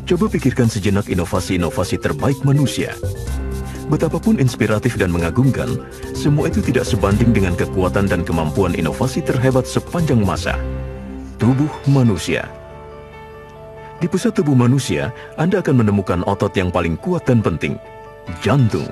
Coba pikirkan sejenak inovasi-inovasi terbaik manusia. Betapapun inspiratif dan mengagumkan, semua itu tidak sebanding dengan kekuatan dan kemampuan inovasi terhebat sepanjang masa. Tubuh manusia. Di pusat tubuh manusia, Anda akan menemukan otot yang paling kuat dan penting, jantung.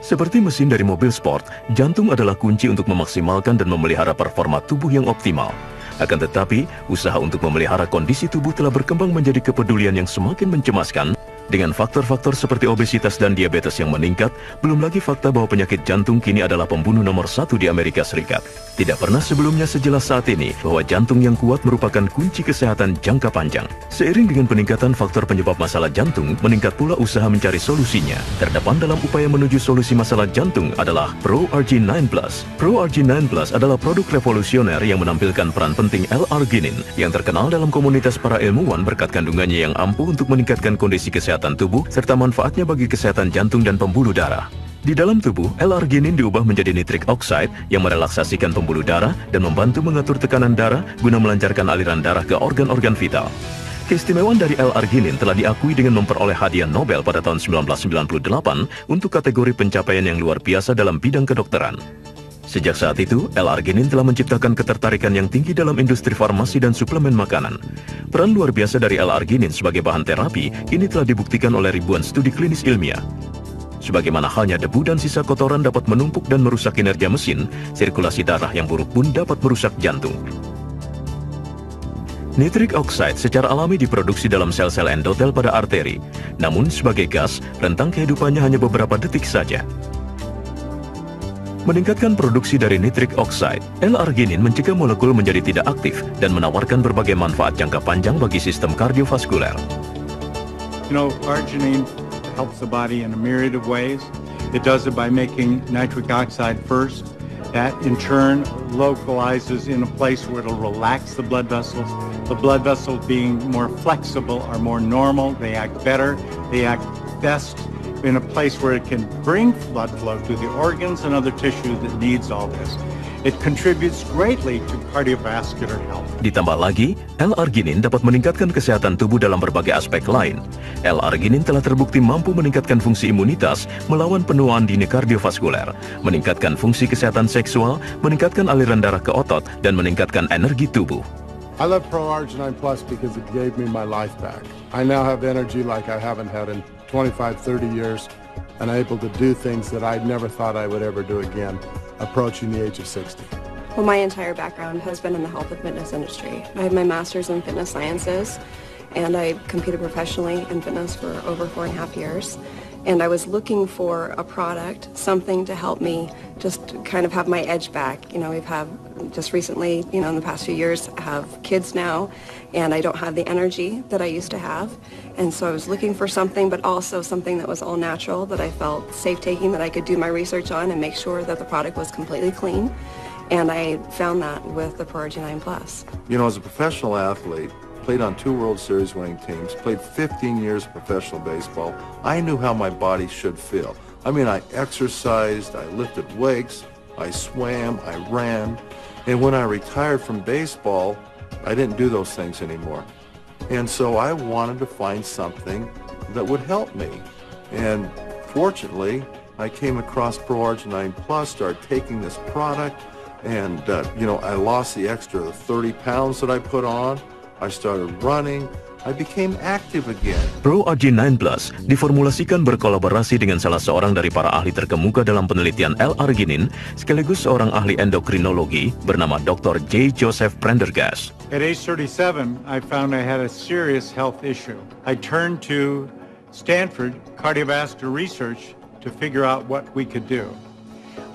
Seperti mesin dari mobil sport, jantung adalah kunci untuk memaksimalkan dan memelihara performa tubuh yang optimal. Akan tetapi, usaha untuk memelihara kondisi tubuh telah berkembang menjadi kepedulian yang semakin mencemaskan dengan faktor-faktor seperti obesitas dan diabetes yang meningkat, belum lagi fakta bahwa penyakit jantung kini adalah pembunuh nomor 1 di Amerika Serikat. Tidak pernah sebelumnya sejelas saat ini bahwa jantung yang kuat merupakan kunci kesehatan jangka panjang. Seiring dengan peningkatan faktor penyebab masalah jantung, meningkat pula usaha mencari solusinya. Terdepan dalam upaya menuju solusi masalah jantung adalah ProArgin-9 Plus. ProArgin-9 Plus adalah produk revolusioner yang menampilkan peran penting L-arginin yang terkenal dalam komunitas para ilmuwan berkat kandungannya yang ampuh untuk meningkatkan kondisi kesehatan tubuh serta manfaatnya bagi kesehatan jantung dan pembuluh darah. Di dalam tubuh, L-arginin diubah menjadi nitric oxide yang merelaksasikan pembuluh darah dan membantu mengatur tekanan darah guna melancarkan aliran darah ke organ-organ vital. Keistimewaan dari L-arginin telah diakui dengan memperoleh hadiah Nobel pada tahun 1998 untuk kategori pencapaian yang luar biasa dalam bidang kedokteran. Sejak saat itu, L-arginin telah menciptakan ketertarikan yang tinggi dalam industri farmasi dan suplemen makanan. Peran luar biasa dari L-arginin sebagai bahan terapi kini telah dibuktikan oleh ribuan studi klinis ilmiah. Sebagaimana halnya debu dan sisa kotoran dapat menumpuk dan merusak kinerja mesin, sirkulasi darah yang buruk pun dapat merusak jantung. Nitric oxide secara alami diproduksi dalam sel-sel endotel pada arteri. Namun sebagai gas, rentang kehidupannya hanya beberapa detik saja. Meningkatkan produksi dari nitric oxide, L-arginin mencegah molekul menjadi tidak aktif dan menawarkan berbagai manfaat jangka panjang bagi sistem kardiovaskuler. Arginine helps the body in a myriad of ways. It does it by making nitric oxide first. That in turn localizes in a place where it'll relax the blood vessels. The blood vessels being more flexible are more normal. They act better. They act best in a place where it can bring blood flow to the organs and other tissue that needs all this. It contributes greatly to cardiovascular health. Ditambah lagi, L-arginin dapat meningkatkan kesehatan tubuh dalam berbagai aspek lain. L-arginin telah terbukti mampu meningkatkan fungsi imunitas, melawan penuaan dini kardiovaskuler, meningkatkan fungsi kesehatan seksual, meningkatkan aliran darah ke otot, dan meningkatkan energi tubuh. I love ProArgin-9 Plus because it gave me my life back. I now have energy like I haven't had in 25, 30 years, and I'm able to do things that I never thought I would ever do again, approaching the age of 60. Well, my entire background has been in the health and fitness industry. I have my master's in fitness sciences, and I competed professionally in fitness for over 4.5 years. And I was looking for a product, something to help me just kind of have my edge back. We've had just recently, in the past few years, have kids now, and I don't have the energy that I used to have. And so I was looking for something, but also something that was all natural, that I felt safe taking, that I could do my research on and make sure that the product was completely clean. And I found that with the ProArgin-9 Plus. As a professional athlete, played on 2 World Series winning teams, played 15 years of professional baseball, I knew how my body should feel. I exercised, I lifted weights, I swam, I ran, and when I retired from baseball, I didn't do those things anymore. And so I wanted to find something that would help me. And fortunately, I came across ProArgin-9 Plus, started taking this product, and I lost the extra 30 pounds that I put on. I started running. I became active again. ProArgin-9 Plus diformulasikan berkolaborasi dengan salah seorang dari para ahli terkemuka dalam penelitian L-arginin, sekaligus seorang ahli endokrinologi bernama Dr. J. Joseph Prendergast. At age 37, I found I had a serious health issue. I turned to Stanford Cardiovascular Research to figure out what we could do.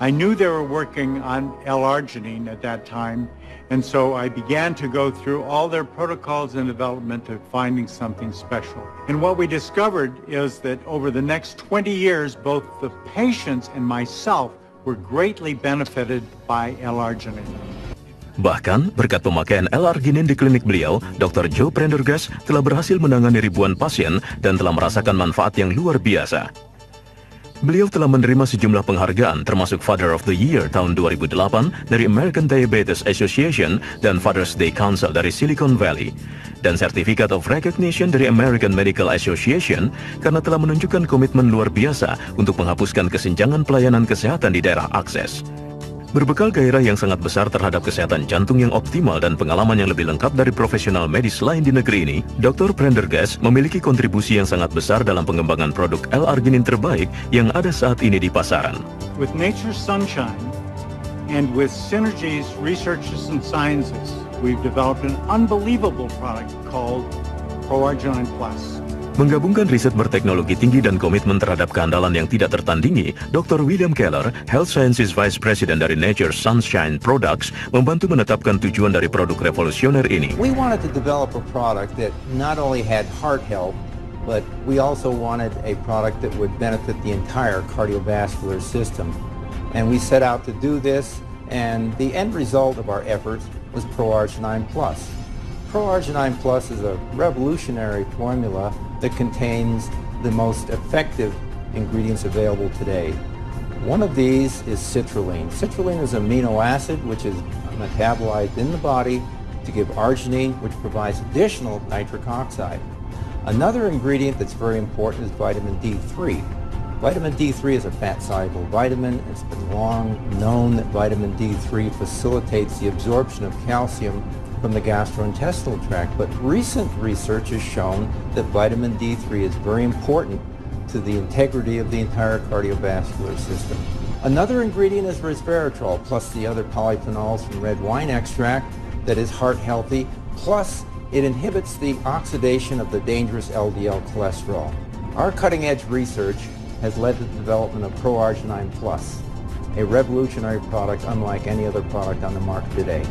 I knew they were working on L-arginine at that time, and so I began to go through all their protocols and development of finding something special. And what we discovered is that over the next 20 years, both the patients and myself were greatly benefited by L-arginine. Bahkan, berkat pemakaian L-arginin di klinik beliau, Dr. Joe Prendergast telah berhasil menangani ribuan pasien dan telah merasakan manfaat yang luar biasa. Beliau telah menerima sejumlah penghargaan termasuk Father of the Year tahun 2008 dari American Diabetes Association dan Father's Day Council dari Silicon Valley, dan Certificate of Recognition dari American Medical Association karena telah menunjukkan komitmen luar biasa untuk menghapuskan kesenjangan pelayanan kesehatan di daerah akses. Berbekal gairah yang sangat besar terhadap kesehatan jantung yang optimal dan pengalaman yang lebih lengkap dari profesional medis lain di negeri ini, Dr. Prendergast memiliki kontribusi yang sangat besar dalam pengembangan produk L-arginin terbaik yang ada saat ini di pasaran. With Nature's Sunshine and with Synergy's Researches and Sciences, we've developed an unbelievable product called ProArginine Plus. Menggabungkan riset berteknologi tinggi dan komitmen terhadap keandalan yang tidak tertandingi, Dr. William Keller, Health Sciences Vice President dari Nature's Sunshine Products, membantu menetapkan tujuan dari produk revolusioner ini. We wanted to develop a product that not only had heart health, but we also wanted a product that would benefit the entire cardiovascular system. And we set out to do this, and the end result of our efforts was ProArginine Plus. ProArginine Plus is a revolutionary formula that contains the most effective ingredients available today. One of these is citrulline. Citrulline is an amino acid which is metabolized in the body to give arginine, which provides additional nitric oxide. Another ingredient that's very important is vitamin D3. Vitamin D3 is a fat-soluble vitamin. It's been long known that vitamin D3 facilitates the absorption of calcium from the gastrointestinal tract, but recent research has shown that vitamin D3 is very important to the integrity of the entire cardiovascular system. Another ingredient is resveratrol, plus the other polyphenols from red wine extract that is heart healthy, plus it inhibits the oxidation of the dangerous LDL cholesterol. Our cutting-edge research has led to the development of ProArginine Plus, a revolutionary product unlike any other product on the market today.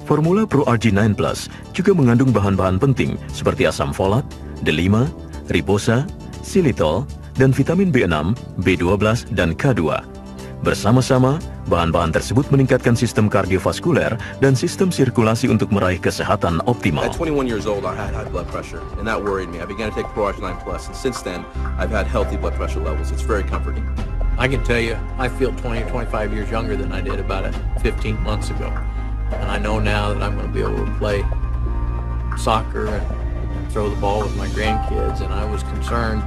Formula ProArginine Plus juga mengandung bahan-bahan penting seperti asam folat, D5, ribosa, xylitol, dan vitamin B6, B12, dan K2. Bersama-sama, bahan-bahan tersebut meningkatkan sistem kardiovaskuler dan sistem sirkulasi untuk meraih kesehatan optimal. At 21 years old, I had high blood pressure, and that worried me. I began to take ProArginine Plus, and since then, I've had healthy blood pressure levels. It's very comforting. I can tell you, I feel 20 or 25 years younger than I did about 15 months ago. And I know now that I'm going to be able to play soccer and throw the ball with my grandkids. And I was concerned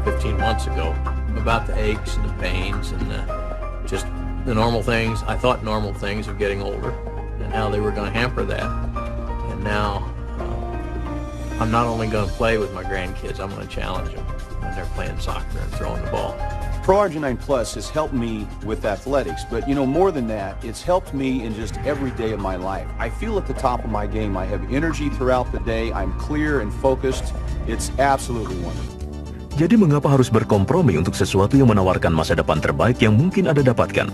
15 months ago about the aches and the pains and just the normal things. I thought normal things of getting older, and how they were going to hamper that. And now I'm not only going to play with my grandkids, I'm going to challenge them when they're playing soccer and throwing the ball. ProArginine Plus has helped me with athletics, but more than that, it's helped me in just every day of my life. I feel at the top of my game. I have energy throughout the day. I'm clear and focused. It's absolutely wonderful. Jadi mengapa harus berkompromi untuk sesuatu yang menawarkan masa depan terbaik yang mungkin Anda dapatkan?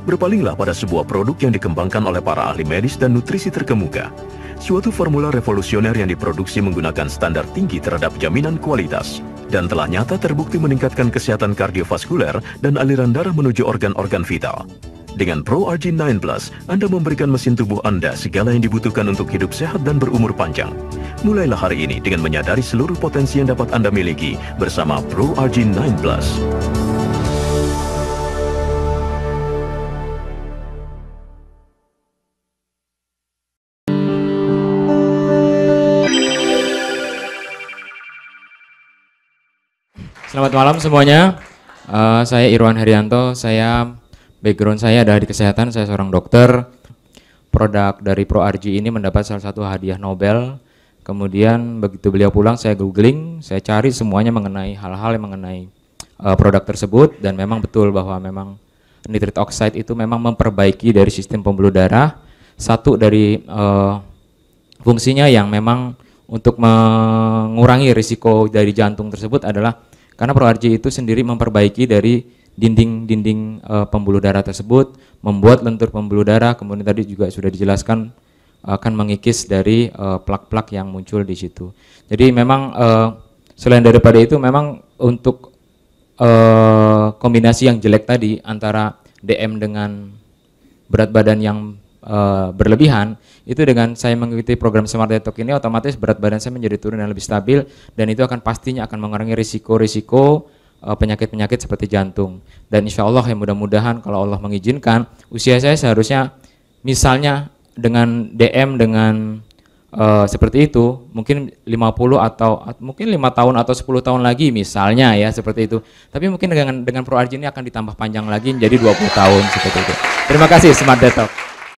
Berpalinglah pada sebuah produk yang dikembangkan oleh para ahli medis dan nutrisi terkemuka. Suatu formula revolusioner yang diproduksi menggunakan standar tinggi terhadap jaminan kualitas, dan telah nyata terbukti meningkatkan kesehatan kardiovaskuler dan aliran darah menuju organ-organ vital. Dengan ProArginine Plus, Anda memberikan mesin tubuh Anda segala yang dibutuhkan untuk hidup sehat dan berumur panjang. Mulailah hari ini dengan menyadari seluruh potensi yang dapat Anda miliki bersama ProArginine Plus. Selamat malam semuanya. Saya Irwan Herianto. Background saya adalah di kesehatan. Saya seorang dokter. Produk dari ProArgi ini mendapat salah satu hadiah Nobel. Kemudian begitu beliau pulang, saya googling, saya cari semuanya mengenai hal-hal yang mengenai produk tersebut, dan memang betul bahwa memang nitric oxide itu memang memperbaiki dari sistem pembuluh darah. Satu dari fungsinya yang memang untuk mengurangi risiko dari jantung tersebut adalah karena ProArgi itu sendiri memperbaiki dari dinding-dinding pembuluh darah tersebut, membuat lentur pembuluh darah, kemudian tadi juga sudah dijelaskan akan mengikis dari plak-plak yang muncul di situ. Jadi memang selain daripada itu memang untuk kombinasi yang jelek tadi antara DM dengan berat badan yang berlebihan, itu dengan saya mengikuti program Smart Detox ini otomatis berat badan saya menjadi turun dan lebih stabil, dan itu akan pastinya akan mengurangi risiko-risiko penyakit-penyakit seperti jantung. Dan insya Allah ya mudah-mudahan kalau Allah mengizinkan, usia saya seharusnya misalnya dengan DM dengan seperti itu mungkin 50 atau mungkin 5 tahun atau 10 tahun lagi misalnya ya seperti itu. Tapi mungkin dengan Pro RG ini akan ditambah panjang lagi menjadi 20 tahun seperti itu. Terima kasih Smart Detox.